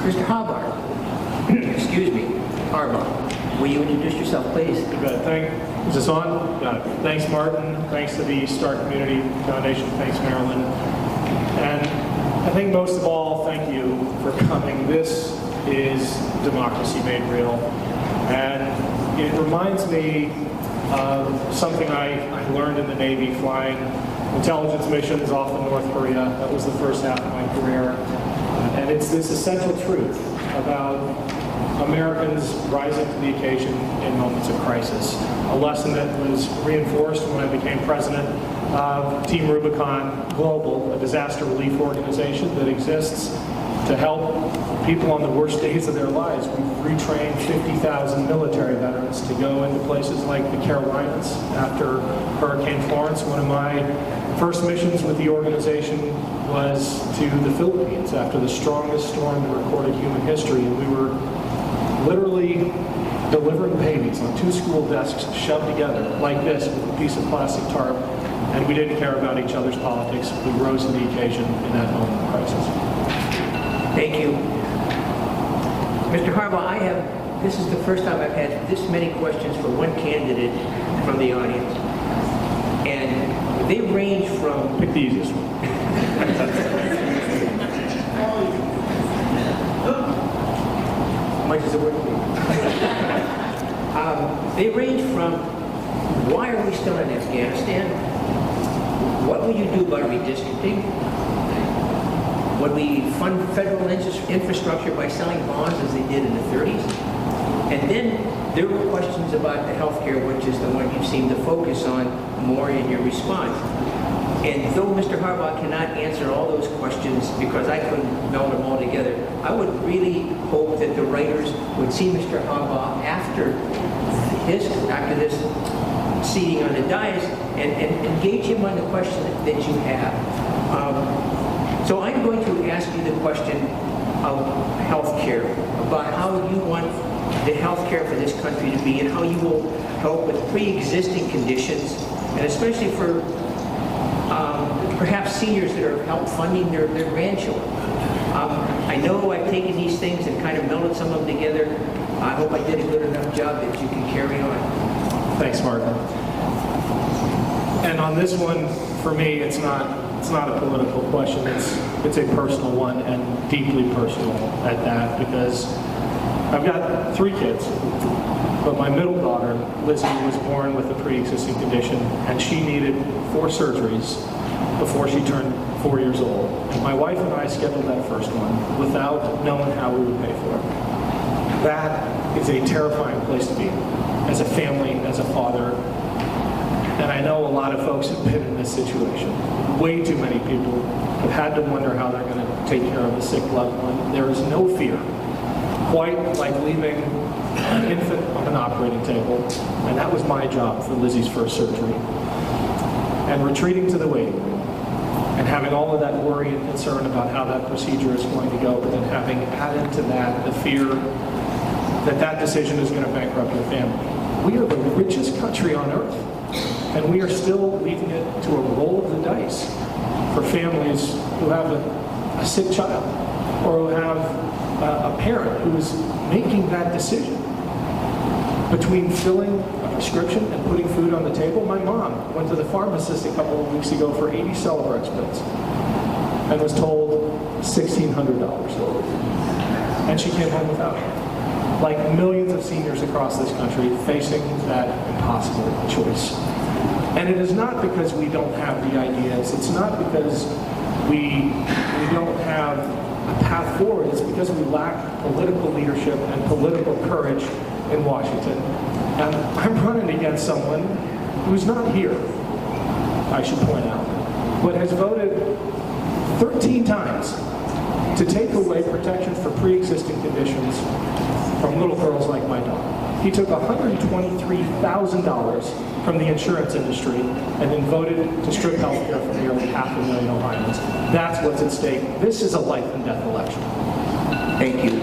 Mr. Harbaugh, excuse me, Harbaugh, will you introduce yourself, please? You bet. Is this on? Got it. Thanks, Martin. Thanks to the Star Community Foundation. Thanks, Marilyn. And I think most of all, thank you for coming. This is democracy made real. And it reminds me of something I learned in the Navy flying intelligence missions off of North Korea. That was the first half of my career. And it's this essential truth about Americans rising to the occasion in moments of crisis. A lesson that was reinforced when I became president of Team Rubicon Global, a disaster relief organization that exists to help people on the worst days of their lives. We've retrained 50,000 military veterans to go into places like the Carolinas after Hurricane Florence. One of my first missions with the organization was to the Philippines after the strongest storm in recorded human history, and we were literally delivering babies on 2 school desks shoved together like this with a piece of plastic tarp, and we didn't care about each other's politics. We rose to the occasion in that moment of crisis. Thank you. Mr. Harbaugh, this is the first time I've had this many questions for one candidate from the audience. And they range from... Pick the easiest one. How much is it worth? They range from, why are we still in Afghanistan? What will you do about redistricting? Would we fund federal infrastructure by selling bonds as they did in the 30s? And then there were questions about the health care, which is the one you seem to focus on more in your response. And though Mr. Harbaugh cannot answer all those questions because I couldn't meld them all together, I would really hope that the writers would see Mr. Harbaugh after this seating on the dais and engage him on the question that you have. So I'm going to ask you the question of health care, about how you want the health care for this country to be and how you will help with pre-existing conditions, and especially for perhaps seniors that are help funding their grandchildren. I know I've taken these things and kind of melded some of them together. I hope I did a good enough job that you can carry on. Thanks, Martin. And on this one, for me, it's not a political question. It's a personal one, and deeply personal at that, because I've got 3 kids, but my middle daughter, Lizzie, was born with a pre-existing condition, and she needed 4 surgeries before she turned 4 years old. And my wife and I scheduled that first one without knowing how we would pay for it. That is a terrifying place to be, as a family, as a father. And I know a lot of folks have been in this situation. Way too many people have had to wonder how they're going to take care of a sick loved one. There is no fear, quite like leaving an infant on an operating table. And that was my job for Lizzie's first surgery. And retreating to the waiting room and having all of that worry and concern about how that procedure is going to go, but then having added to that the fear that that decision is going to bankrupt your family. We are the richest country on earth, and we are still leaving it to a roll of the dice for families who have a sick child or who have a parent who is making that decision between filling a prescription and putting food on the table. My mom went to the pharmacist a couple of weeks ago for 80 Celebrex pills and was told $1,600. And she came home without it. Like millions of seniors across this country facing that impossible choice. And it is not because we don't have the ideas. It's not because we don't have a path forward. It's because we lack political leadership and political courage in Washington. And I'm running against someone who's not here, I should point out, but has voted 13 times to take away protection for pre-existing conditions from little girls like my daughter. He took $123,000 from the insurance industry and then voted to strip health care from nearly 500,000 Ohioans. That's what's at stake. This is a life and death election. Thank you.